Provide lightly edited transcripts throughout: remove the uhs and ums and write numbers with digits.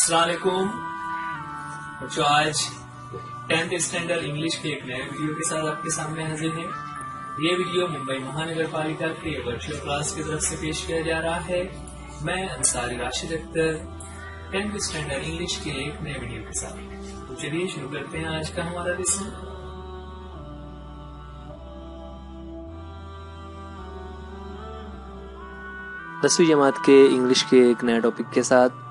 अस्सलाम वालेकुम बच्चों, आज 10th स्टैंडर्ड इंग्लिश के एक नए वीडियो के साथ आपके सामने हाजिर है। ये वीडियो मुंबई महानगर पालिका के वर्चुअल क्लास की तरफ से पेश किया जा रहा है। मैं Ansari Rashid Akhtar 10th standard English के एक नए वीडियो के साथ। तो चलिए शुरू करते हैं आज का हमारा लेसन। 10वीं जमात के इंग्लिश के एक नए टॉपिक के साथ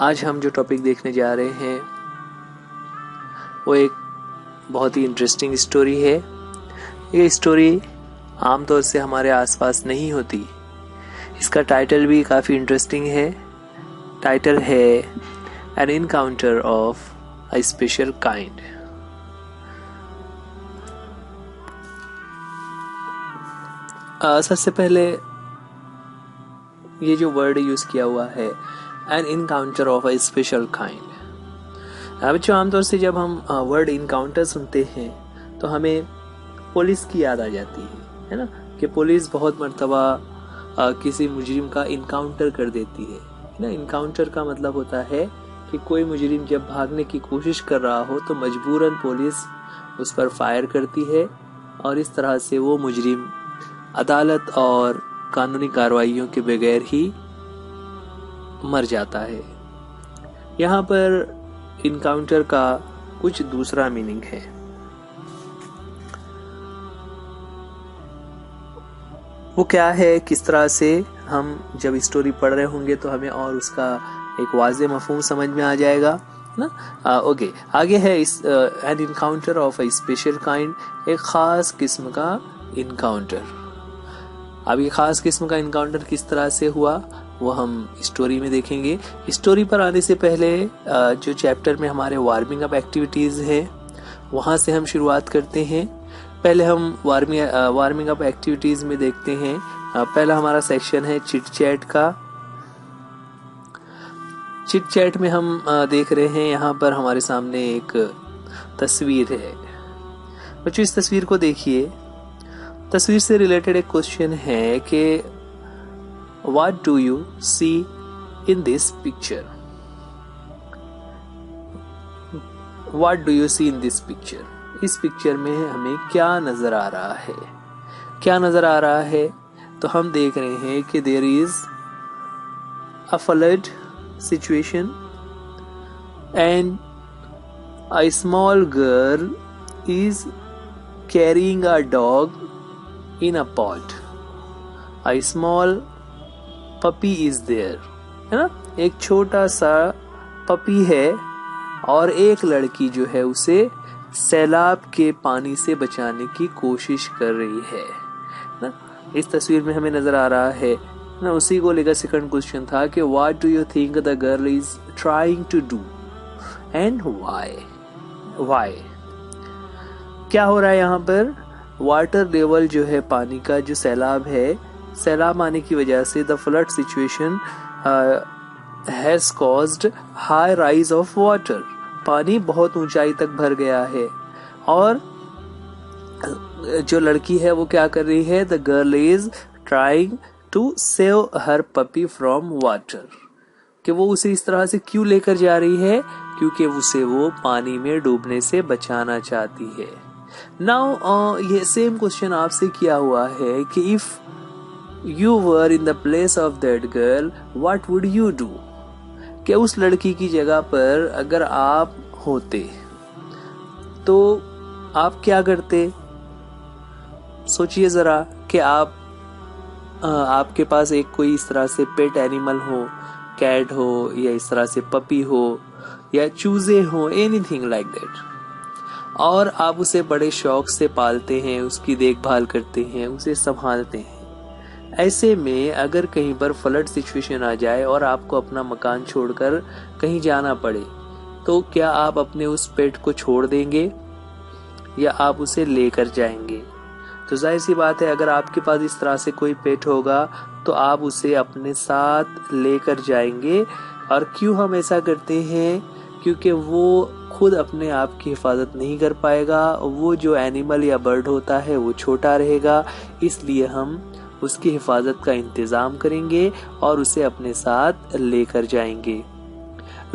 आज हम जो टॉपिक देखने जा रहे हैं वो एक बहुत ही इंटरेस्टिंग स्टोरी है। ये स्टोरी आमतौर से हमारे आसपास नहीं होती। इसका टाइटल भी काफ़ी इंटरेस्टिंग है। टाइटल है an encounter of a special kind. सबसे पहले ये जो वर्ड यूज किया हुआ है an encounter of a special kind. बच्चों, आमतौर से जब हम वर्ड इनकाउंटर सुनते हैं तो हमें पुलिस की याद आ जाती है ना, कि पुलिस बहुत मर्तबा किसी मुजरिम का इनकाउंटर कर देती है ना। इनकाउंटर का मतलब होता है कि कोई मुजरिम जब भागने की कोशिश कर रहा हो तो मजबूरन पुलिस उस पर फायर करती है और इस तरह से वो मुजरिम अदालत और कानूनी कार्रवाइयों के बगैर ही मर जाता है। यहाँ पर इनकाउंटर का कुछ दूसरा मीनिंग है। वो क्या है, किस तरह से हम जब स्टोरी पढ़ रहे होंगे तो हमें और उसका एक वाज़ेह मफ़हूम समझ में आ जाएगा ना। ओके, आगे है इस an encounter of a special kind, एक खास किस्म का इनकाउंटर। अब ये खास किस्म का इनकाउंटर किस तरह से हुआ वो हम स्टोरी में देखेंगे। स्टोरी पर आने से पहले जो चैप्टर में हमारे वार्मिंग अप एक्टिविटीज हैं वहां से हम शुरुआत करते हैं। पहले हम वार्मिंग अप एक्टिविटीज में देखते हैं। पहला हमारा सेक्शन है चिट चैट का। चिट चैट में हम देख रहे हैं, यहाँ पर हमारे सामने एक तस्वीर है। बच्चों, इस तस्वीर को देखिए। तस्वीर से रिलेटेड एक क्वेश्चन है कि what do you see in this picture. What do you see in this picture. इस पिक्चर में हमें क्या नजर आ रहा है। क्या नजर आ रहा है तो हम देख रहे हैं कि there is a flood situation and a small girl is carrying a dog in a pot. A small puppy is there, है ना। एक छोटा सा पपी है और एक लड़की जो है उसे सैलाब के पानी से बचाने की कोशिश कर रही है ना। इस तस्वीर में हमें नजर आ रहा है ना। उसी को लेकर सेकंड क्वेश्चन था कि what do you think the girl is trying to do and why. क्या हो रहा है यहाँ पर, वाटर लेवल जो है पानी का, जो सैलाब है, सैलाब आने की वजह से the flood situation has caused high rise of water. पानी बहुत ऊंचाई तक भर गया है और जो लड़की है वो क्या कर रही है, the girl is trying to save her puppy from water. कि वो उसे इस तरह से क्यों लेकर जा रही है, क्योंकि उसे वो पानी में डूबने से बचाना चाहती है। नाउ ये सेम क्वेश्चन आपसे किया हुआ है कि if you were in the place of that girl what would you do. कि उस लड़की की जगह पर अगर आप होते तो आप क्या करते। सोचिए जरा कि आपके पास एक कोई इस तरह से पेट एनिमल हो, कैट हो या इस तरह से पपी हो या चूजे हो, एनीथिंग लाइक दैट, और आप उसे बड़े शौक से पालते हैं, उसकी देखभाल करते हैं, उसे संभालते हैं। ऐसे में अगर कहीं पर फ्लड सिचुएशन आ जाए और आपको अपना मकान छोड़कर कहीं जाना पड़े तो क्या आप अपने उस पेट को छोड़ देंगे या आप उसे लेकर जाएंगे। तो जाहिर सी बात है, अगर आपके पास इस तरह से कोई पेट होगा तो आप उसे अपने साथ लेकर जाएंगे। और क्यों हम ऐसा करते हैं, क्योंकि वो खुद अपने आप की हिफाजत नहीं कर पाएगा। वो जो एनिमल या बर्ड होता है वो छोटा रहेगा, इसलिए हम उसकी हिफाजत का इंतजाम करेंगे और उसे अपने साथ लेकर जाएंगे।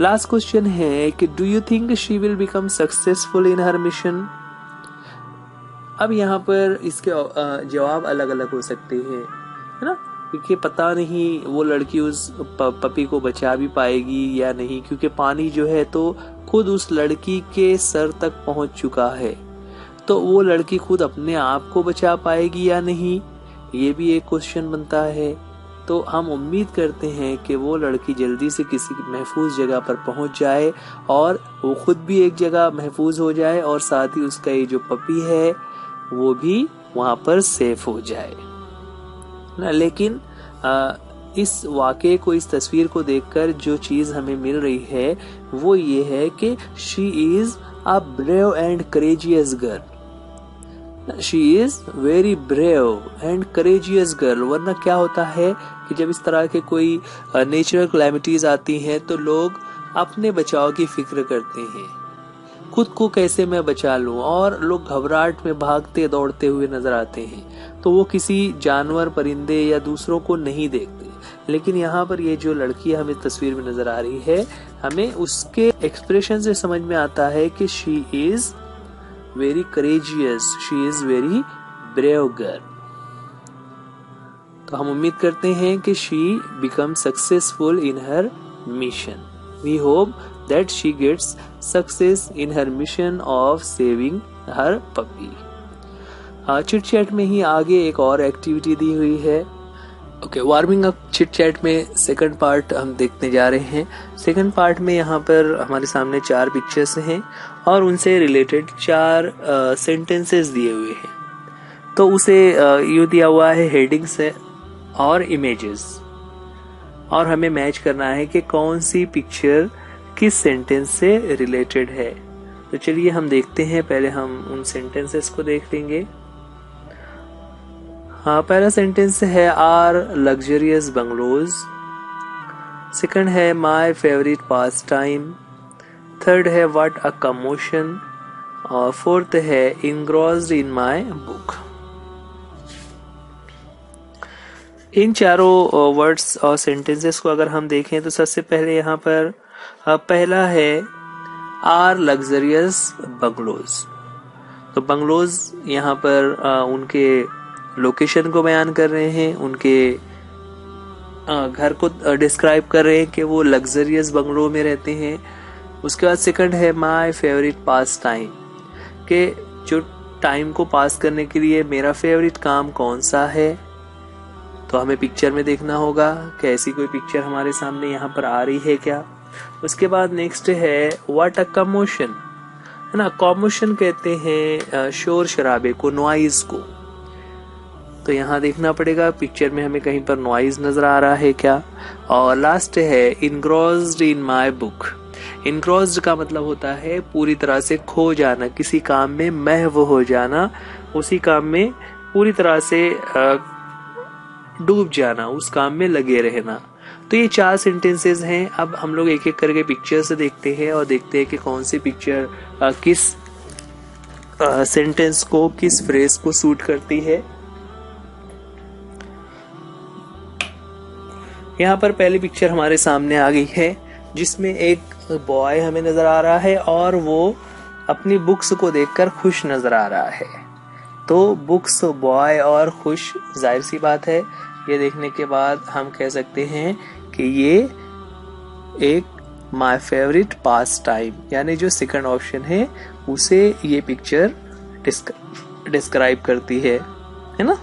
लास्ट क्वेश्चन है कि do you think she will become successful in her mission. अब यहाँ पर इसके जवाब अलग अलग हो सकते हैं, है ना, क्योंकि पता नहीं वो लड़की उस पपी को बचा भी पाएगी या नहीं, क्योंकि पानी जो है तो खुद उस लड़की के सर तक पहुंच चुका है। तो वो लड़की खुद अपने आप को बचा पाएगी या नहीं, ये भी एक क्वेश्चन बनता है। तो हम उम्मीद करते हैं कि वो लड़की जल्दी से किसी महफूज जगह पर पहुंच जाए और वो खुद भी एक जगह महफूज हो जाए और साथ ही उसका ये जो पपी है वो भी वहां पर सेफ हो जाए ना। लेकिन इस वाक़े को, इस तस्वीर को देखकर जो चीज हमें मिल रही है वो ये है कि she is a brave and courageous girl. She is very brave and courageous girl. वरना क्या होता है कि जब इस तरह के कोई नेचुरल क्लैमिटीज आती हैं तो लोग अपने बचाव की फिक्र करते हैं, खुद को कैसे मैं बचा लूं, और लोग घबराहट में भागते दौड़ते हुए नजर आते हैं। तो वो किसी जानवर, परिंदे या दूसरों को नहीं देखते। लेकिन यहाँ पर ये जो लड़की हमें तस्वीर में नजर आ रही है, हमें उसके एक्सप्रेशन से समझ में आता है कि she is very courageous, she is very brave girl. तो हम उम्मीद करते हैं कि she become successful in her mission. We hope that she gets success in her mission of saving her puppy। Chit chat में ही आगे एक और एक्टिविटी दी हुई है। Okay, warming up chit chat में सेकंड पार्ट हम देखने जा रहे हैं। सेकंड पार्ट में यहाँ पर हमारे सामने 4 पिक्चर्स हैं और उनसे रिलेटेड 4 सेंटेंसेस दिए हुए हैं। तो उसे यूँ दिया हुआ है हेडिंग्स है और इमेजेस, और हमें मैच करना है कि कौन सी पिक्चर किस सेंटेंस से रिलेटेड है। तो चलिए हम देखते हैं। पहले हम उन सेंटेंसेस को देख लेंगे। हाँ, पहला सेंटेंस है आर लग्जरियस बंगलोज। सेकंड है my favourite pass time. Third है व्हाट अ कमोशन। और फोर्थ है इनग्रॉस्ड इन माय बुक। इन चारों वर्ड्स और सेंटेंसेस को अगर हम देखें तो सबसे पहले यहाँ पर पहला है आर लग्जरियस बंगलोज। तो बंगलोज यहाँ पर उनके लोकेशन को बयान कर रहे हैं, उनके घर को डिस्क्राइब कर रहे हैं कि वो लग्जरियस बंगलो में रहते हैं। उसके बाद सेकंड है माय फेवरेट पास टाइम, कि जो टाइम को पास करने के लिए मेरा फेवरेट काम कौन सा है। तो हमें पिक्चर में देखना होगा कि ऐसी कोई पिक्चर हमारे सामने यहाँ पर आ रही है क्या। उसके बाद नेक्स्ट है व्हाट अ कमोशन, है ना। कमोशन कहते हैं शोर शराबे को, नॉइज को। तो यहाँ देखना पड़ेगा पिक्चर में हमें कहीं पर नॉइज नजर आ रहा है क्या। और लास्ट है engrossed in my book. Engrossed का मतलब होता है पूरी तरह से खो जाना, किसी काम में महव हो जाना, उसी काम में पूरी तरह से डूब जाना, उस काम में लगे रहना। तो ये 4 सेंटेंसेस हैं। अब हम लोग एक एक करके पिक्चर से देखते हैं और देखते हैं कि कौन सी पिक्चर किस सेंटेंस को, किस फ्रेज को सूट करती है। यहाँ पर पहली पिक्चर हमारे सामने आ गई है जिसमें एक बॉय हमें नजर आ रहा है और वो अपनी बुक्स को देखकर खुश नजर आ रहा है। तो बुक्स, बॉय और खुश, जाहिर सी बात है ये देखने के बाद हम कह सकते हैं कि ये एक माय फेवरेट पास टाइम, यानी जो सेकंड ऑप्शन है उसे ये पिक्चर डिस्क्राइब करती है ना।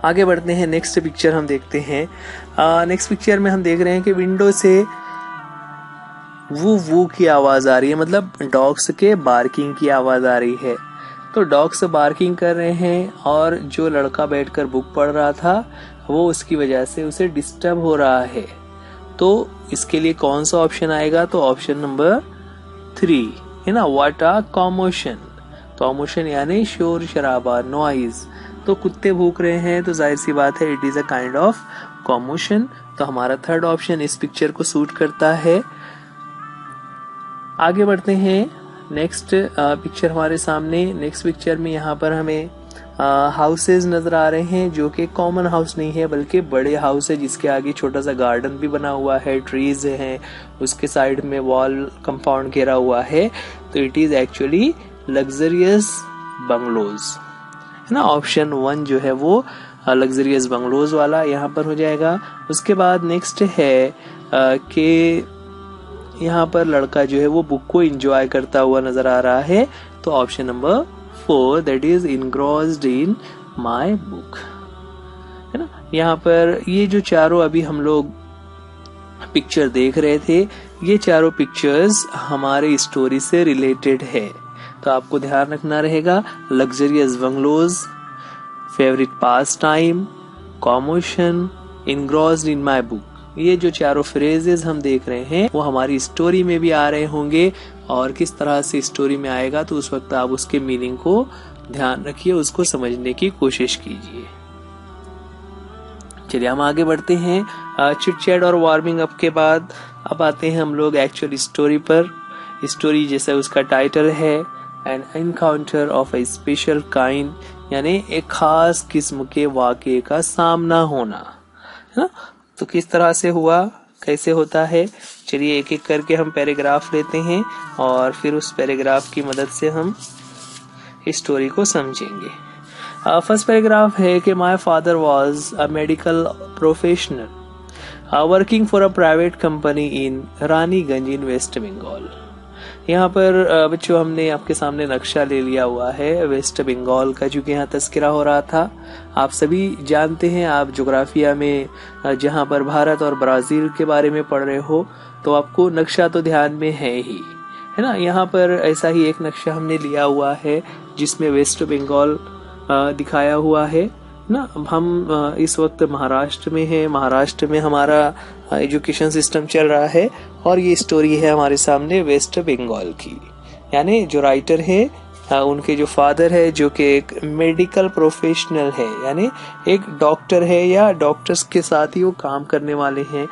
आगे बढ़ते हैं, नेक्स्ट पिक्चर हम देखते हैं। नेक्स्ट पिक्चर में हम देख रहे हैं कि विंडो से वू की आवाज आ रही है, मतलब डॉग्स के बार्किंग की आवाज आ रही है। तो डॉग्स बार्किंग कर रहे हैं और जो लड़का बैठकर बुक पढ़ रहा था वो उसकी वजह से उसे डिस्टर्ब हो रहा है। तो इसके लिए कौन सा ऑप्शन आएगा, तो ऑप्शन नंबर 3 है ना, व्हाट अ कॉमोशन। तो कॉमोशन यानी शोर शराबा, नॉइज। तो कुत्ते भूख रहे हैं तो जाहिर सी बात है it is a kind of commotion. तो हमारा थर्ड ऑप्शन इस पिक्चर को सूट करता है। आगे बढ़ते हैं, नेक्स्ट पिक्चर हमारे सामने। नेक्स्ट पिक्चर में यहाँ पर हमें हाउसेज नजर आ रहे हैं जो कि कॉमन हाउस नहीं है बल्कि बड़े हाउस है जिसके आगे छोटा सा गार्डन भी बना हुआ है, ट्रीज हैं, उसके साइड में वॉल कंपाउंड घेरा हुआ है। तो it is actually luxurious bungalows, है ना। ऑप्शन 1 जो है वो लग्जरियस बंगलोज वाला यहाँ पर हो जाएगा। उसके बाद नेक्स्ट है कि यहाँ पर लड़का जो है वो बुक को एंजॉय करता हुआ नजर आ रहा है। तो option number 4 that is engrossed in my book, है ना। यहाँ पर ये जो चारों अभी हम लोग पिक्चर देख रहे थे, ये चारों पिक्चर्स हमारे स्टोरी से रिलेटेड है। तो आपको ध्यान रखना रहेगा, luxurious bungalows, favourite pass time, commotion, engrossed in my book, ये जो चारों फ्रेजेस हम देख रहे हैं वो हमारी स्टोरी में भी आ रहे होंगे। और किस तरह से स्टोरी में आएगा तो उस वक्त आप उसके मीनिंग को ध्यान रखिए, उसको समझने की कोशिश कीजिए। चलिए हम आगे बढ़ते हैं। चिट चैट और वार्मिंग अप के बाद अब आते हैं हम लोग एक्चुअल स्टोरी पर। स्टोरी जैसा उसका टाइटल है, N encounter of A special kind, यानी एक खास किस्म के वाकये का सामना होना, है ना। तो किस तरह से हुआ, कैसे होता है, चलिए एक एक करके हम पैराग्राफ लेते हैं और फिर उस पैराग्राफ की मदद से हम स्टोरी को समझेंगे। फर्स्ट पैराग्राफ है कि my father was a medical professional working for a private company in Raniganj in West Bengal. यहाँ पर बच्चों हमने आपके सामने नक्शा ले लिया हुआ है वेस्ट बंगाल का, चूंकि यहाँ तस्करा हो रहा था। आप सभी जानते हैं, आप ज्योग्राफिया में जहाँ पर भारत और ब्राजील के बारे में पढ़ रहे हो तो आपको नक्शा तो ध्यान में है ही, है ना। यहाँ पर ऐसा ही एक नक्शा हमने लिया हुआ है जिसमें वेस्ट बंगाल दिखाया हुआ है ना। हम इस वक्त महाराष्ट्र में है, महाराष्ट्र में हमारा एजुकेशन सिस्टम चल रहा है और ये स्टोरी है हमारे सामने वेस्ट बंगाल की। यानी जो राइटर है उनके जो फादर है जो कि एक मेडिकल प्रोफेशनल है, यानी एक डॉक्टर है या डॉक्टर्स के साथ ही वो काम करने वाले हैं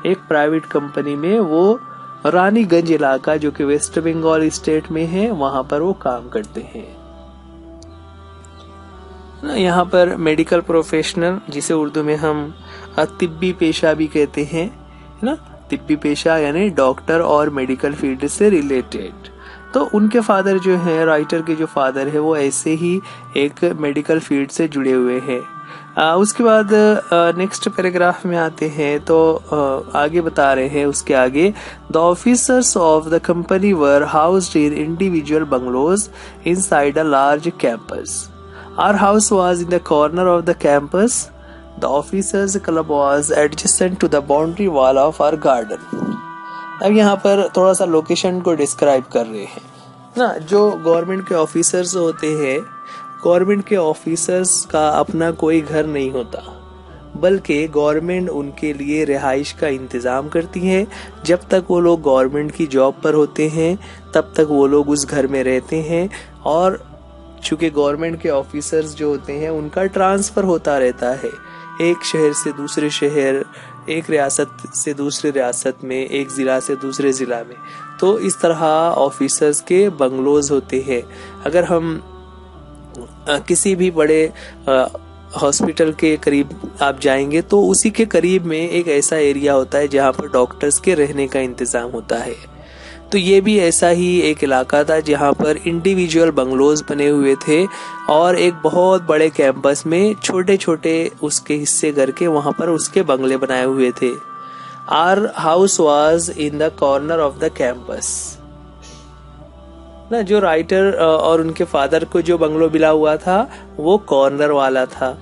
एक प्राइवेट कंपनी में। वो रानीगंज इलाका जो कि वेस्ट बंगाल स्टेट में है वहां पर वो काम करते हैं। यहाँ पर मेडिकल प्रोफेशनल जिसे उर्दू में हम तिब्बी पेशा भी कहते हैं, है ना। तिब्बी पेशा यानी डॉक्टर और मेडिकल फील्ड से रिलेटेड। तो उनके फादर जो है, राइटर के जो फादर है वो ऐसे ही एक मेडिकल फील्ड से जुड़े हुए हैं। उसके बाद नेक्स्ट पैराग्राफ में आते हैं तो आगे बता रहे हैं उसके आगे, the officers of the company were housed in individual bungalows inside a large campus. Our house was in the corner of the campus. The officers' club was adjacent to the boundary wall of our garden. अब यहाँ पर थोड़ा सा location को describe कर रहे हैं ना। जो गवर्नमेंट के ऑफिसर्स होते हैं, गवर्नमेंट के ऑफिसर्स का अपना कोई घर नहीं होता बल्कि गवर्नमेंट उनके लिए रिहाइश का इंतजाम करती है। जब तक वो लोग गवर्नमेंट की जॉब पर होते हैं तब तक वो लोग उस घर में रहते हैं। और चूंकि गवर्नमेंट के ऑफिसर्स जो होते हैं उनका ट्रांसफर होता रहता है, एक शहर से दूसरे शहर, एक रियासत से दूसरे रियासत में, एक जिला से दूसरे जिला में। तो इस तरह ऑफिसर्स के बंगलोज होते हैं। अगर हम किसी भी बड़े हॉस्पिटल के करीब आप जाएंगे तो उसी के करीब में एक ऐसा एरिया होता है जहाँ पर डॉक्टर्स के रहने का इंतजाम होता है। तो ये भी ऐसा ही एक इलाका था जहाँ पर इंडिविजुअल बंगलोज बने हुए थे और एक बहुत बड़े कैंपस में छोटे छोटे उसके हिस्से करके वहां पर उसके बंगले बनाए हुए थे। Our house was in the corner of the campus ना। जो राइटर और उनके फादर को जो बंगलो मिला हुआ था वो कॉर्नर वाला था।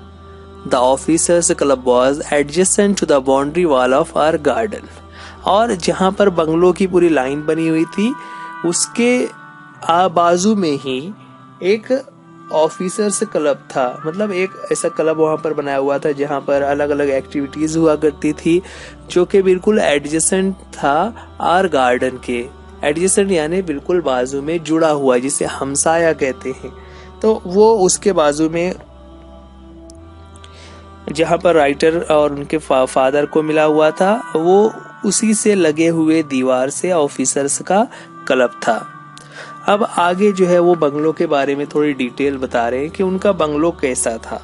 The officers club was adjacent to the boundary wall of our garden. और जहां पर बंगलों की पूरी लाइन बनी हुई थी उसके बाजू में ही एक ऑफिसर्स क्लब था। मतलब एक ऐसा क्लब वहां पर बनाया हुआ था जहां पर अलग अलग एक्टिविटीज हुआ करती थी जो कि बिल्कुल एडजेसेंट था आर गार्डन के। एडजेसेंट यानी बिल्कुल बाजू में जुड़ा हुआ, जिसे हमसाया कहते हैं। तो वो उसके बाजू में जहां पर राइटर और उनके फादर को मिला हुआ था वो उसी से लगे हुए दीवार से ऑफिसर्स का क्लब था। अब आगे जो है वो बंगलों के बारे में थोड़ी डिटेल बता रहे हैं कि उनका बंगलो कैसा था।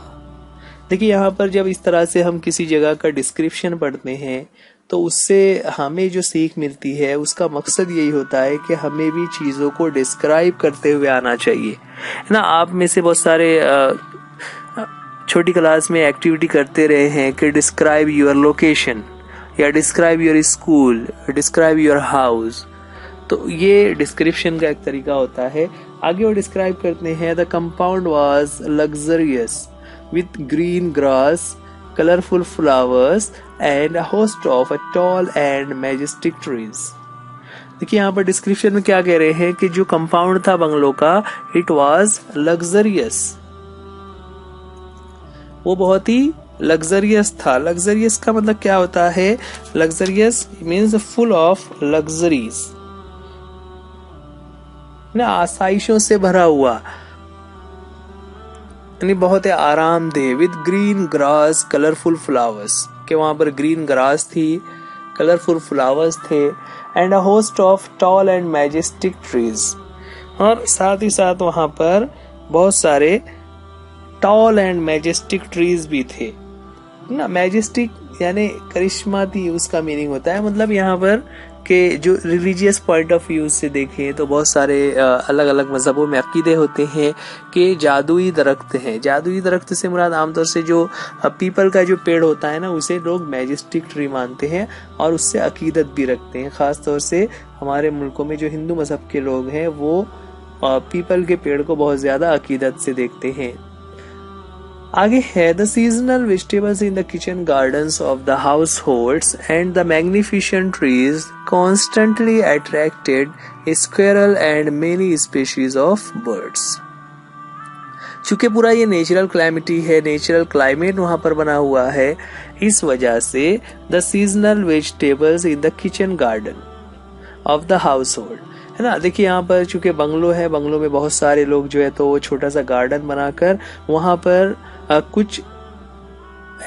देखिए यहाँ पर जब इस तरह से हम किसी जगह का डिस्क्रिप्शन पढ़ते हैं तो उससे हमें जो सीख मिलती है उसका मकसद यही होता है कि हमें भी चीज़ों को डिस्क्राइब करते हुए आना चाहिए, है ना। आप में से बहुत सारे छोटी क्लास में एक्टिविटी करते रहे हैं कि डिस्क्राइब योर लोकेशन या describe your school, describe your house. तो ये डिस्क्रिप्शन का एक तरीका होता है। आगे वो डिस्क्राइब करते हैं the compound was luxurious with green grass, colorful flowers and a host of tall and majestic trees. देखिए यहाँ पर डिस्क्रिप्शन में क्या कह रहे हैं कि जो कंपाउंड था बंगलो का, इट वाज लग्जरियस, वो बहुत ही लग्जरियस था। लग्जरियस का मतलब क्या होता है? Luxurious means full of luxuries, ना, आसाइशों से भरा हुआ, यानी बहुत ही आरामदेह। With green grass colourful flowers, के वहां पर ग्रीन ग्रास थी, कलरफुल फ्लावर्स थे, and a host of tall and majestic trees, और साथ ही साथ वहां पर बहुत सारे टॉल एंड मैजेस्टिक ट्रीज भी थे ना। मैजेस्टिक यानी करिश्मा थी, उसका मीनिंग होता है, मतलब यहाँ पर के जो रिलीजियस पॉइंट ऑफ व्यू से देखें तो बहुत सारे अलग अलग मजहबों में अकीदे होते हैं कि जादुई दरख्त हैं। जादुई दरख्त से मुराद आमतौर से जो पीपल का जो पेड़ होता है ना, उसे लोग मैजेस्टिक ट्री मानते हैं और उससे अकीदत भी रखते हैं। खास तौर से हमारे मुल्कों में जो हिंदू मजहब के लोग हैं वो पीपल के पेड़ को बहुत ज्यादा अकीदत से देखते हैं। आगे है the seasonal vegetables in the kitchen gardens of the house holds and the magnificent trees constantly attracted squirrel and many species of birds. चूंकि पूरा ये नेचुरल क्लाइमेटी है, नेचुरल क्लाइमेट वहां पर बना हुआ है, इस वजह से the seasonal vegetables in the kitchen garden of the house hold, है ना। देखिए यहाँ पर चूंकि बंगलो है, बंगलो में बहुत सारे लोग जो है तो वो छोटा सा गार्डन बनाकर वहां पर कुछ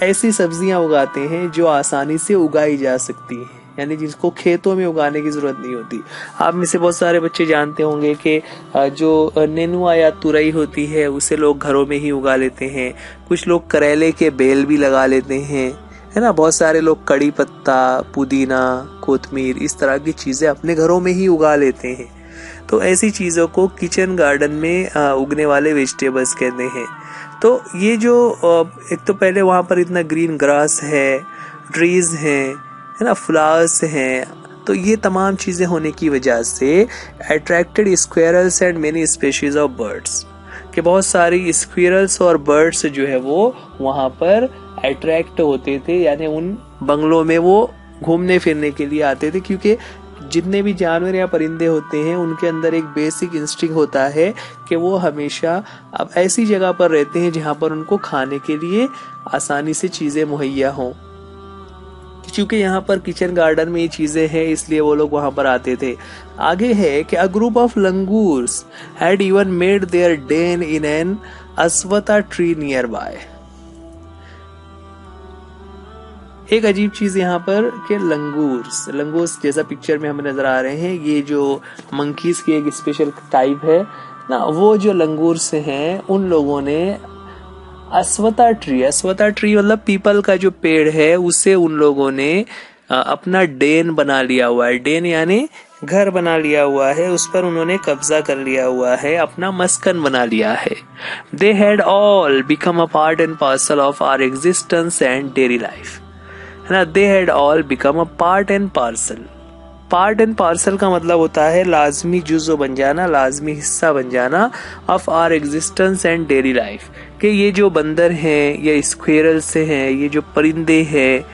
ऐसी सब्जियां उगाते हैं जो आसानी से उगाई जा सकती हैं, यानी जिसको खेतों में उगाने की जरूरत नहीं होती। आप में से बहुत सारे बच्चे जानते होंगे कि जो नेनुआ या तुरई होती है उसे लोग घरों में ही उगा लेते हैं। कुछ लोग करेले के बेल भी लगा लेते हैं, है ना। बहुत सारे लोग कड़ी पत्ता, पुदीना, कोतमीर, इस तरह की चीजें अपने घरों में ही उगा लेते हैं। तो ऐसी चीजों को किचन गार्डन में उगने वाले वेजिटेबल्स कहते हैं। तो ये जो एक तो पहले वहां पर इतना ग्रीन ग्रास है, ट्रीज हैं, है ना, फ्लावर्स हैं, तो ये तमाम चीजें होने की वजह से attracted squirrels and many species of birds, कि बहुत सारी स्क्विरल्स और बर्ड्स जो है वो वहां पर अट्रैक्ट होते थे, यानी उन बंगलों में वो घूमने फिरने के लिए आते थे। क्योंकि जितने भी जानवर या परिंदे होते हैं उनके अंदर एक बेसिक इंस्टिंक्ट होता है कि वो हमेशा अब ऐसी जगह पर रहते हैं जहां पर उनको खाने के लिए आसानी से चीजें मुहैया हों। क्योंकि यहाँ पर किचन गार्डन में ये चीजें हैं, इसलिए वो लोग वहां पर आते थे। आगे है कि a group of langurs had even made their den in an ashvattha tree nearby. एक अजीब चीज यहाँ पर कि लंगूर्स जैसा पिक्चर में हमें नजर आ रहे हैं, ये जो मंकीज की एक स्पेशल टाइप है ना, वो जो लंगूर्स हैं उन लोगों ने अस्वता ट्री मतलब पीपल का जो पेड़ है उसे उन लोगों ने अपना डेन बना लिया हुआ है। डेन यानी घर बना लिया हुआ है, उस पर उन्होंने कब्जा कर लिया हुआ है, अपना मस्कन बना लिया है। They had all become a part and parcel of our existence and daily life, है ना। They had all become a part and parcel का मतलब होता है लाजमी जुज़ो बन जाना, लाजमी हिस्सा बन जाना of our existence and daily life. कि ये जो बंदर हैं, ये स्क्वेरल्स हैं, ये जो परिंदे हैं,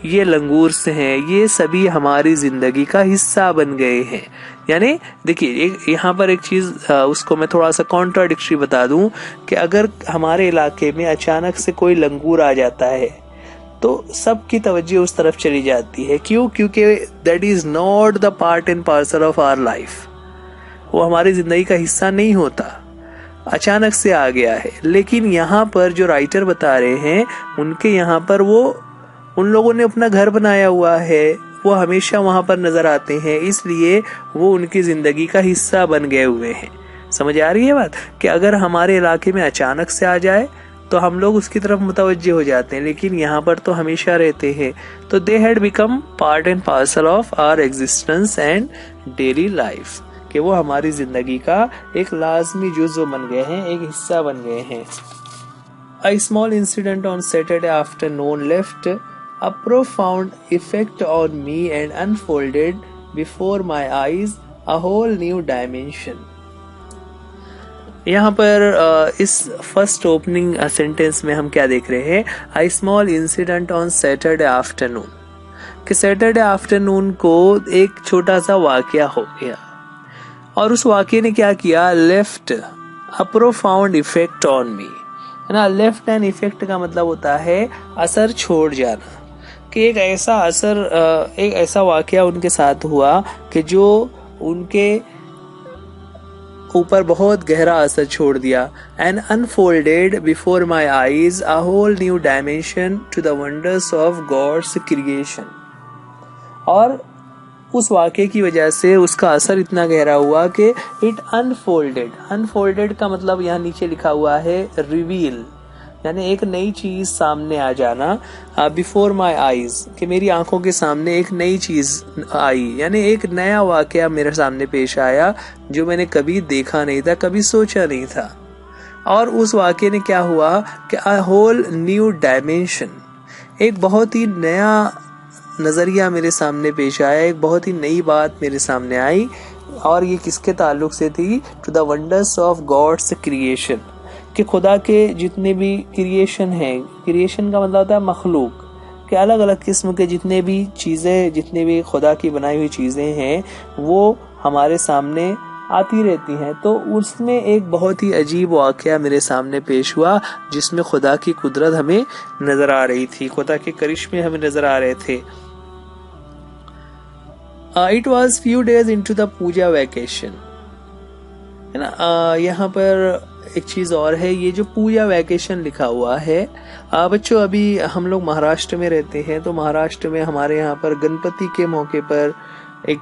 ये लंगूर्स हैं, ये सभी हमारी जिंदगी का हिस्सा बन गए हैं। यानी देखिए यहाँ पर एक चीज उसको मैं थोड़ा सा कॉन्ट्राडिक्टरी बता दूं कि अगर हमारे इलाके में अचानक से कोई लंगूर आ जाता है तो सबकी तवज्जो उस तरफ चली जाती है। क्यों? क्योंकि that is not the part and parcel of our life, वो हमारी जिंदगी का हिस्सा नहीं होता, अचानक से आ गया है। लेकिन यहाँ पर जो राइटर बता रहे हैं उनके यहाँ पर वो उन लोगों ने अपना घर बनाया हुआ है, वो हमेशा वहां पर नजर आते हैं, इसलिए वो उनकी जिंदगी का हिस्सा बन गए हुए हैं। समझ आ रही है बात कि अगर हमारे इलाके में अचानक से आ जाए तो हम लोग उसकी तरफ मुतवज्जे हो जाते हैं, लेकिन यहाँ पर तो हमेशा रहते हैं। तो they had become part and parcel of our existence and daily life, कि वो हमारी जिंदगी का एक लाजमी जुज़्व बन गए हैं, एक हिस्सा बन गए हैं। A small incident on Saturday afternoon left a profound effect on me and unfolded before my eyes a whole new dimension. यहाँ पर इस फर्स्ट ओपनिंग सेंटेंस में हम क्या देख रहे हैं? A small incident on Saturday afternoon, कि सैटरडे आफ्टरनून को एक छोटा सा वाकया हो गया और उस वाकये ने क्या किया? Left a profound effect on me, है ना। लेफ्ट एंड इफेक्ट का मतलब होता है असर छोड़ जाना, कि एक ऐसा असर, एक ऐसा वाकया उनके साथ हुआ कि जो उनके ऊपर बहुत गहरा असर छोड़ दिया। And unfolded before my eyes a whole new dimension to the wonders of God's creation. और उस वाक़े की वजह से उसका असर इतना गहरा हुआ कि इट अनफोल्डेड, अनफोल्डेड का मतलब यहाँ नीचे लिखा हुआ है रिवील, यानी एक नई चीज सामने आ जाना। बिफोर माई आईज, कि मेरी आंखों के सामने एक नई चीज आई, यानी एक नया वाकया मेरे सामने पेश आया जो मैंने कभी देखा नहीं था, कभी सोचा नहीं था। और उस वाकये ने क्या हुआ कि अ होल न्यू डायमेंशन, एक बहुत ही नया नजरिया मेरे सामने पेश आया, एक बहुत ही नई बात मेरे सामने आई। और ये किसके ताल्लुक से थी? To the wonders of God's creation, कि खुदा के जितने भी क्रिएशन हैं, क्रिएशन का मतलब होता है मखलूक, कि अलग अलग किस्म के जितने भी चीज़ें, जितने भी खुदा की बनाई हुई चीज़ें हैं वो हमारे सामने आती रहती हैं। तो उसमें एक बहुत ही अजीब वाक़या मेरे सामने पेश हुआ जिसमें खुदा की कुदरत हमें नज़र आ रही थी, खुदा के करिश्मे हमें नज़र आ रहे थे। It was few days into the puja vacation, है ना। यहाँ पर एक चीज़ और है, ये जो पूजा वैकेशन लिखा हुआ है, बच्चों अभी हम लोग महाराष्ट्र में रहते हैं, तो महाराष्ट्र में हमारे यहाँ पर गणपति के मौके पर एक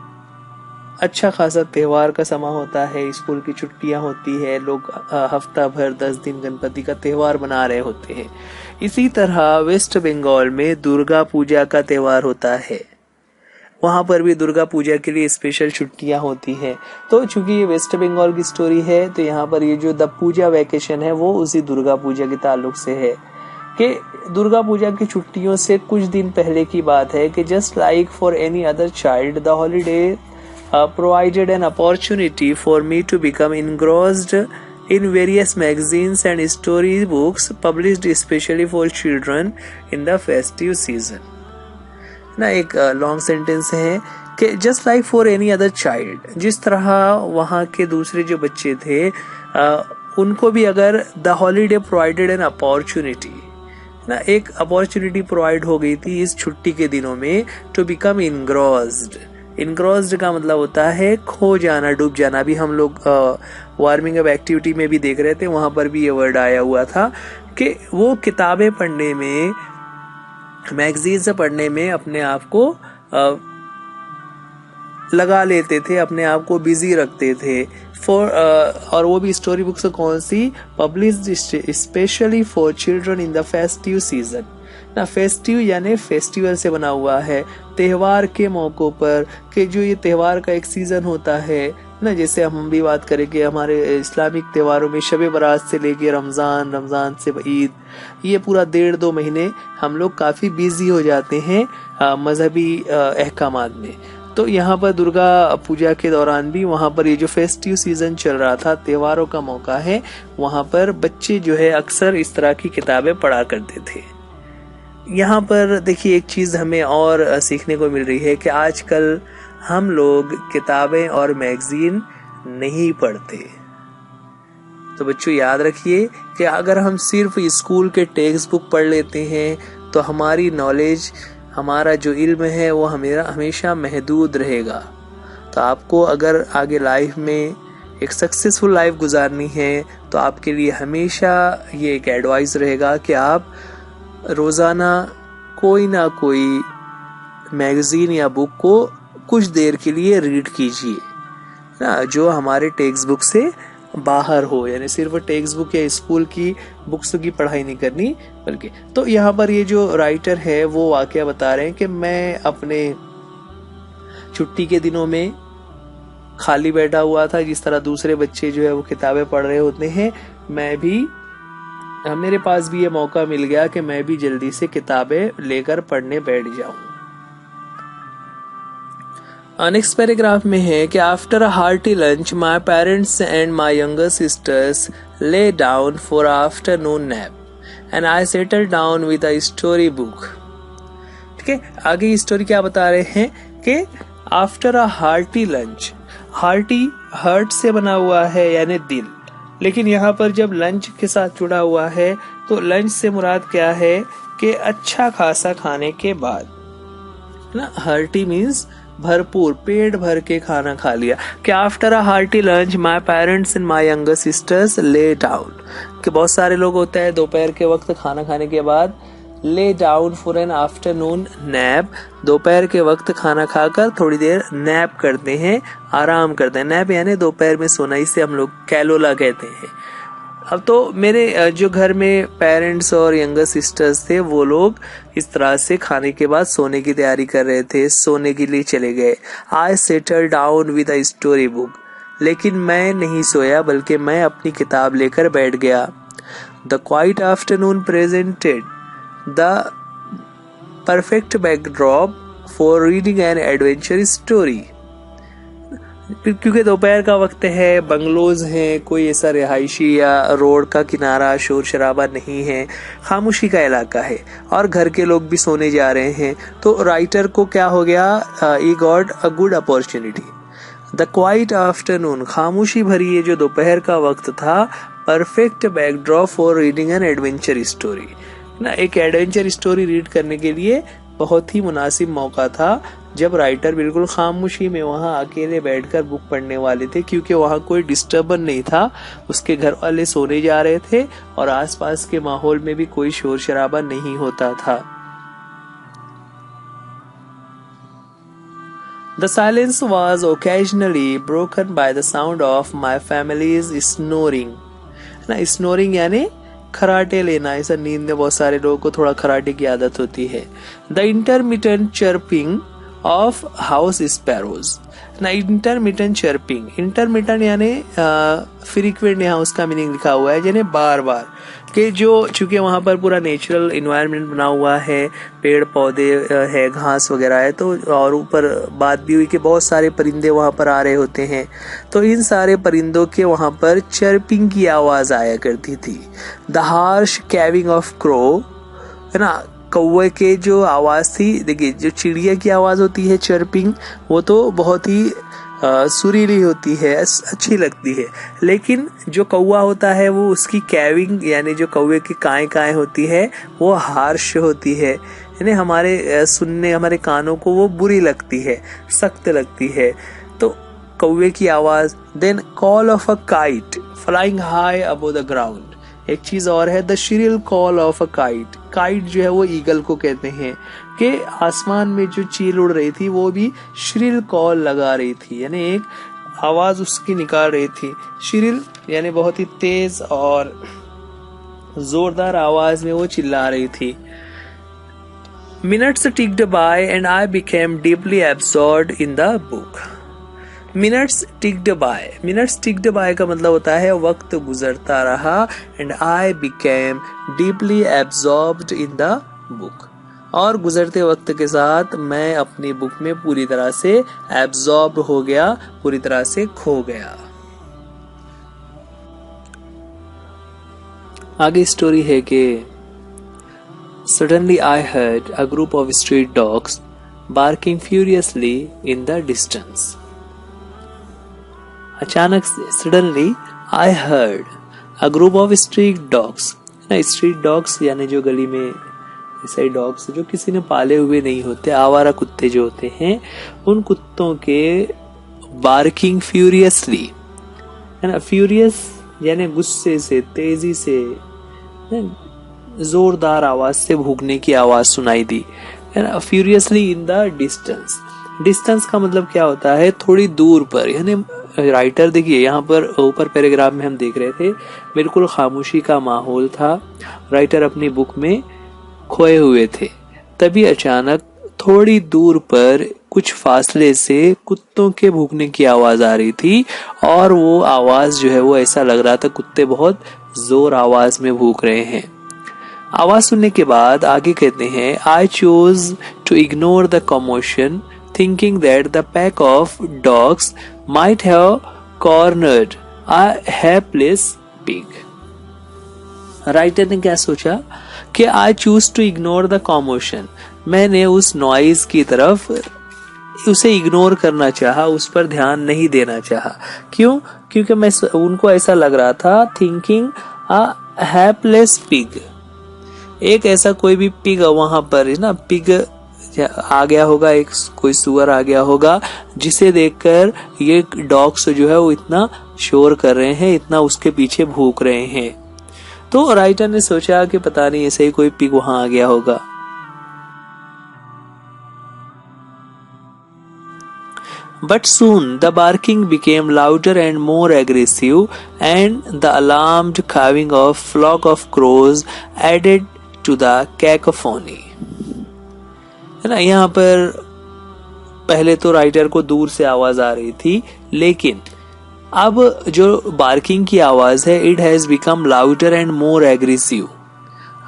अच्छा खासा त्यौहार का समा होता है, स्कूल की छुट्टियां होती है, लोग हफ्ता भर 10 दिन गणपति का त्यौहार मना रहे होते हैं। इसी तरह वेस्ट बंगाल में दुर्गा पूजा का त्यौहार होता है, वहाँ पर भी दुर्गा पूजा के लिए स्पेशल छुट्टियां होती हैं। तो चूंकि ये वेस्ट बंगाल की स्टोरी है तो यहाँ पर ये जो द पूजा वैकेशन है वो उसी दुर्गा पूजा के ताल्लुक से है, कि दुर्गा पूजा की छुट्टियों से कुछ दिन पहले की बात है कि just like for any other child the holiday provided an opportunity for me to become engrossed in various magazines and story books published especially for children in the festive season। ना एक लॉन्ग सेंटेंस है कि just like for any other child, जिस तरह वहाँ के दूसरे जो बच्चे थे उनको भी अगर the holiday provided an opportunity, ना एक अपॉर्चुनिटी प्रोवाइड हो गई थी इस छुट्टी के दिनों में टू बिकम इनग्रोस्ड। इनग्रोस्ड का मतलब होता है खो जाना, डूब जाना। अभी हम लोग वार्मिंग अप एक्टिविटी में भी देख रहे थे, वहां पर भी ये वर्ड आया हुआ था कि वो किताबें पढ़ने में, मैगजीन्स पढ़ने में अपने आप को लगा लेते थे, अपने आप को बिजी रखते थे और वो भी स्टोरी बुक्स कौन सी? Published specially for children in the festive season. ना फेस्टिव यानी फेस्टिवल से बना हुआ है, त्योहार के मौकों पर, कि जो ये त्योहार का एक सीजन होता है ना। जैसे हम भी बात करें कि हमारे इस्लामिक त्योहारों में शब बारात से लेके रमजान, रमजान से ईद, ये पूरा 1.5-2 महीने हम लोग काफी बिजी हो जाते हैं मजहबी अहकामात में। तो यहाँ पर दुर्गा पूजा के दौरान भी वहाँ पर ये जो फेस्टिव सीजन चल रहा था, त्योहारों का मौका है, वहाँ पर बच्चे जो है अक्सर इस तरह की किताबें पढ़ा करते थे। यहाँ पर देखिए एक चीज़ हमें और सीखने को मिल रही है कि आजकल हम लोग किताबें और मैगजीन नहीं पढ़ते। तो बच्चों याद रखिए कि अगर हम सिर्फ स्कूल के टेक्स्ट बुक पढ़ लेते हैं तो हमारी नॉलेज, हमारा जो इल्म है वो हमेशा महदूद रहेगा। तो आपको अगर आगे लाइफ में एक सक्सेसफुल लाइफ गुजारनी है तो आपके लिए हमेशा ये एक एडवाइस रहेगा कि आप रोज़ाना कोई ना कोई मैगजीन या बुक को कुछ देर के लिए रीड कीजिए ना, जो हमारे टेक्स्ट बुक से बाहर हो, यानी सिर्फ टेक्स्ट बुक या स्कूल की बुक्स की पढ़ाई नहीं करनी, बल्कि तो यहाँ पर ये जो राइटर है वो वाकया बता रहे हैं कि मैं अपने छुट्टी के दिनों में खाली बैठा हुआ था, जिस तरह दूसरे बच्चे जो है वो किताबें पढ़ रहे होते हैं, मैं भी मेरे पास भी ये मौका मिल गया कि मैं भी जल्दी से किताबें लेकर पढ़ने बैठ जाऊं। नेक्स्ट पैराग्राफ में है कि after a hearty lunch my parents and my younger sisters lay down for afternoon nap and I settle down with a story book. ठीक है, आगे स्टोरी क्या बता रहे हैं कि after a hearty lunch, hearty heart से बना हुआ है यानी दिल, लेकिन यहाँ पर जब लंच के साथ जुड़ा हुआ है तो लंच से मुराद क्या है कि अच्छा खासा खाने के बाद ना। हार्टी मीन्स भरपूर, पेट भर के खाना खा लिया। कि after a hearty lunch my parents and my younger sisters lay down, कि बहुत सारे लोग होते हैं दोपहर के वक्त खाना खाने के बाद lay down for an afternoon nap, दोपहर के वक्त खाना खाकर थोड़ी देर नैप करते हैं, आराम करते हैं। नैप यानी दोपहर में सोना, इसे हम लोग कैलोला कहते हैं। अब तो मेरे जो घर में पेरेंट्स और यंगर सिस्टर्स थे वो लोग इस तरह से खाने के बाद सोने की तैयारी कर रहे थे, सोने के लिए चले गए। I settle down with a story book, लेकिन मैं नहीं सोया बल्कि मैं अपनी किताब लेकर बैठ गया। The quite afternoon presented the perfect backdrop for reading an adventure story। क्योंकि दोपहर का वक्त है, बंगलोज हैं, कोई ऐसा रिहायशी या रोड का किनारा शोर शराबा नहीं है, खामोशी का इलाका है और घर के लोग भी सोने जा रहे हैं, तो राइटर को क्या हो गया, he got a good opportunity। The quite afternoon, खामोशी भरी ये जो दोपहर का वक्त था, perfect backdrop for reading an adventure story ना, एक एडवेंचर स्टोरी रीड करने के लिए बहुत ही मुनासिब मौका था जब राइटर बिल्कुल खामोशी में वहां अकेले बैठकर बुक पढ़ने वाले थे, क्योंकि वहां कोई डिस्टर्बेंस नहीं था, उसके घर वाले सोने जा रहे थे और आसपास के माहौल में भी कोई शोर शराबा नहीं होता था। The silence was occasionally broken by the sound of my family's snoring। ना, स्नोरिंग यानी खराटे लेना, ऐसा नींद में बहुत सारे लोगों को थोड़ा खराटे की आदत होती है। The intermittent chirping of house sparrows ना, इंटरमिटेंट चर्पिंग, इंटरमिटेंट यानी फ्रीक्वेंट, यहाँ उसका मीनिंग लिखा हुआ है यानी बार बार, कि जो चूंकि वहां पर पूरा नेचुरल इन्वायरमेंट बना हुआ है, पेड़ पौधे है, घास वगैरह है, तो और ऊपर बात भी हुई कि बहुत सारे परिंदे वहां पर आ रहे होते हैं, तो इन सारे परिंदों के वहां पर चर्पिंग की आवाज आया करती थी। द हार्श कैविंग ऑफ क्रो है ना, कौवे के जो आवाज थी, देखिए जो चिड़िया की आवाज होती है चर्पिंग, वो तो बहुत ही सुरीली होती है, अच्छी लगती है, लेकिन जो कौवा होता है वो उसकी कैविंग यानी जो कौवे की काएं काएं होती है वो हार्श होती है, यानी हमारे सुनने, हमारे कानों को वो बुरी लगती है, सख्त लगती है। तो कौवे की आवाज। Then call of a kite flying high above the ground, एक चीज और है, the shrill call of a kite, kite जो है वो ईगल को कहते हैं, कि आसमान में जो चील उड़ रही थी वो भी श्रिल कॉल लगा रही थी, यानी एक आवाज उसकी निकाल रही थी। श्रिल यानी बहुत ही तेज और जोरदार आवाज में वो चिल्ला रही थी। Minutes ticked by and I became deeply absorbed in the book. Minutes ticked by, minutes ticked by का मतलब होता है वक्त गुजरता रहा, and I became deeply absorbed in the book, और गुजरते वक्त के साथ मैं अपनी बुक में पूरी तरह से एब्सॉर्ब हो गया, पूरी तरह से खो गया। आगे स्टोरी है कि suddenly I heard a group of street dogs barking furiously in the distance। अचानक से suddenly I heard a group of street dogs, ना स्ट्रीट डॉग्स यानी जो गली में ऐसे डॉग्स जो किसी ने पाले हुए नहीं होते, आवारा कुत्ते जो होते हैं, उन कुत्तों के बार्किंग फ्यूरियसली है ना, फ्यूरियस यानी गुस्से से, तेजी से, जोरदार आवाज से भूखने की आवाज सुनाई दी है ना। Furiously in the distance, distance का मतलब क्या होता है, थोड़ी दूर पर, यानी राइटर देखिए यहाँ पर ऊपर पैराग्राफ में हम देख रहे थे बिल्कुल खामोशी का माहौल था, राइटर अपनी बुक में खोए हुए थे। तभी अचानक थोड़ी दूर पर कुछ फासले से कुत्तों के भौंकने की आवाज आ रही थी और वो आवाज जो है वो ऐसा लग रहा था कुत्ते बहुत जोर आवाज में भौंक रहे हैं। आवाज सुनने के बाद आगे कहते हैं, I chose to ignore the commotion thinking that the pack of dogs might have cornered a helpless pig. Writer ने क्या सोचा कि I choose to ignore the commotion, मैंने उस नॉइज की तरफ उसे इग्नोर करना चाहा, उस पर ध्यान नहीं देना चाहा। क्यों? क्योंकि मैं उनको ऐसा लग रहा था थिंकिंग अ हेल्पलेस पिग, एक ऐसा कोई भी पिग वहां पर है ना, पिग आ गया होगा, एक कोई सुअर आ गया होगा जिसे देखकर ये डॉग्स जो है वो इतना शोर कर रहे हैं, इतना उसके पीछे भूख रहे हैं। तो राइटर ने सोचा कि पता नहीं ऐसे ही कोई पिग वहां आ गया होगा। But soon the barking became louder and more aggressive, and the alarmed cawing of flock of crows added to the cacophony. है ना, यहाँ पर पहले तो राइटर को दूर से आवाज आ रही थी, लेकिन अब जो बार्किंग की आवाज है it has become louder and more aggressive.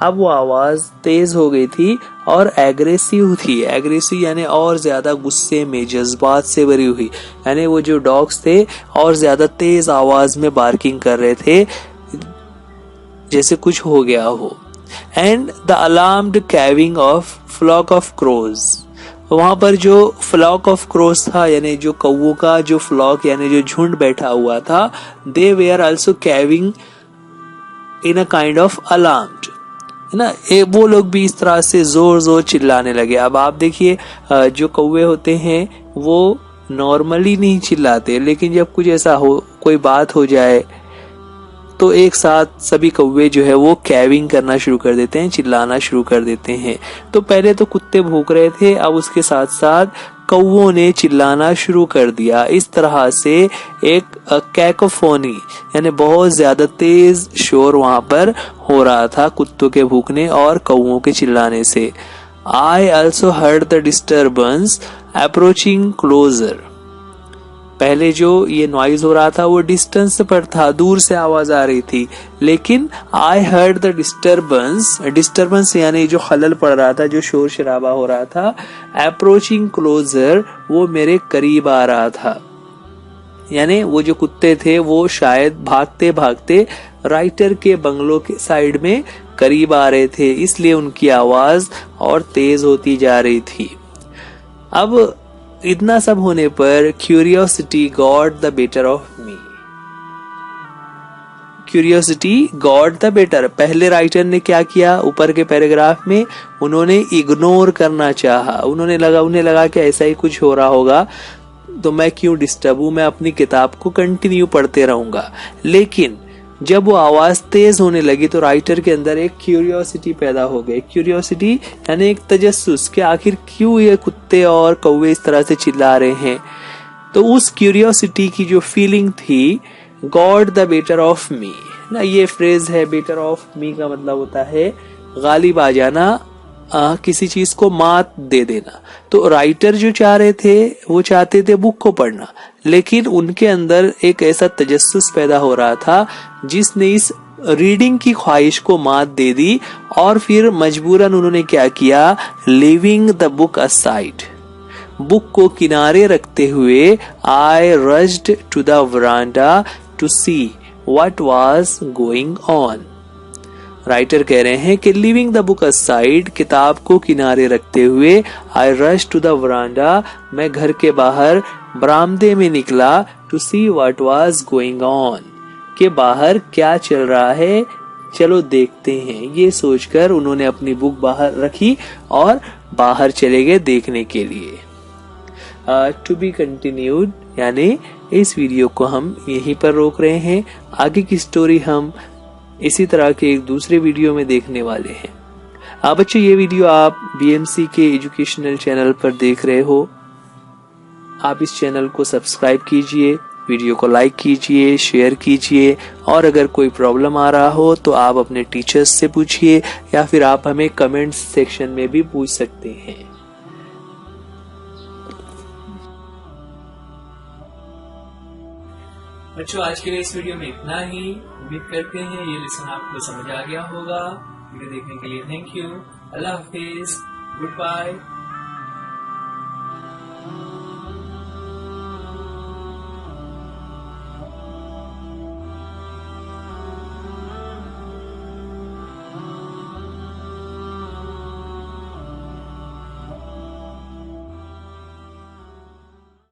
अब वो आवाज तेज हो गई थी और एग्रेसिव थी। एग्रेसिव यानी और ज्यादा गुस्से में, जज्बात से भरी हुई, यानी वो जो डॉग्स थे और ज्यादा तेज आवाज में बार्किंग कर रहे थे जैसे कुछ हो गया हो। And the alarmed cawing of flock of crows, वहां पर जो फ्लॉक ऑफ क्रोज था यानी जो कौवों का जो फ्लॉक यानी जो झुंड बैठा हुआ था, they were also cawing in a kind of alarmed, है ना, वो लोग भी इस तरह से जोर जोर चिल्लाने लगे। अब आप देखिए जो कौवे होते हैं वो नॉर्मली नहीं चिल्लाते, लेकिन जब कुछ ऐसा हो, कोई बात हो जाए तो एक साथ सभी कौवे जो है वो कैविंग करना शुरू कर देते हैं, चिल्लाना शुरू कर देते हैं। तो पहले तो कुत्ते भौंक रहे थे, अब उसके साथ साथ कौवों ने चिल्लाना शुरू कर दिया। इस तरह से एक कैकोफोनी यानी बहुत ज्यादा तेज शोर वहां पर हो रहा था कुत्तों के भौंकने और कौवों के चिल्लाने से। I also heard the disturbance approaching closer, पहले जो ये नॉइज हो रहा था वो डिस्टेंस पर था, दूर से आवाज आ रही थी, लेकिन I heard the disturbance, disturbance यानी जो खलल पड़ रहा था, जो शोर शराबा हो रहा था, अप्रोचिंग क्लोजर वो मेरे करीब आ रहा था। यानी वो जो कुत्ते थे वो शायद भागते भागते राइटर के बंगलों के साइड में करीब आ रहे थे, इसलिए उनकी आवाज और तेज होती जा रही थी। अब इतना सब होने पर curiosity got the better of me, curiosity got the better. पहले राइटर ने क्या किया, ऊपर के पैराग्राफ में उन्होंने इग्नोर करना चाहा, उन्हें लगा कि ऐसा ही कुछ हो रहा होगा तो मैं क्यों डिस्टर्ब हूं, मैं अपनी किताब को कंटिन्यू पढ़ते रहूंगा। लेकिन जब वो आवाज तेज होने लगी तो राइटर के अंदर एक क्यूरियोसिटी पैदा हो गई। क्यूरियोसिटी यानी एक तजस्सुस कि आखिर क्यों ये कुत्ते और कौवे इस तरह से चिल्ला रहे हैं। तो उस क्यूरियोसिटी की जो फीलिंग थी, God the better of me ना, ये फ्रेज है, बेटर ऑफ मी का मतलब होता है गालिब आ जाना, किसी चीज को मात दे देना। तो राइटर जो चाह रहे थे वो चाहते थे बुक को पढ़ना, लेकिन उनके अंदर एक ऐसा तजस्सुस पैदा हो रहा था जिसने इस रीडिंग की ख्वाहिश को मात दे दी और फिर मजबूरन उन्होंने क्या किया, leaving the book aside, book को किनारे रखते हुए I rushed to the veranda to see what was going on. Writer कह रहे हैं कि लिविंग द बुक असाइड, किताब को किनारे रखते हुए, I rush to the veranda, मैं घर के बाहर बरामदे में निकला, to see what was going on, के बाहर क्या चल रहा है, चलो देखते हैं। ये सोचकर उन्होंने अपनी बुक बाहर रखी और बाहर चले गए देखने के लिए। टू बी कंटिन्यूड, यानी इस वीडियो को हम यहीं पर रोक रहे हैं, आगे की स्टोरी हम इसी तरह के एक दूसरे वीडियो में देखने वाले हैं। बच्चों, ये वीडियो आप BMC के एजुकेशनल चैनल पर देख रहे हो। आप इस चैनल को सब्सक्राइब कीजिए वीडियो को लाइक कीजिए, शेयर कीजिए और अगर कोई प्रॉब्लम आ रहा हो तो आप अपने टीचर्स से पूछिए या फिर आप हमें कमेंट्स सेक्शन में भी पूछ सकते हैं। बच्चों, आज के लिए इस वीडियो में इतना ही। उम्मीद करते हैं ये लेसन आपको समझ आ गया होगा। वीडियो देखने के लिए थैंक यू। अल्लाह हाफिज, गुड बाय।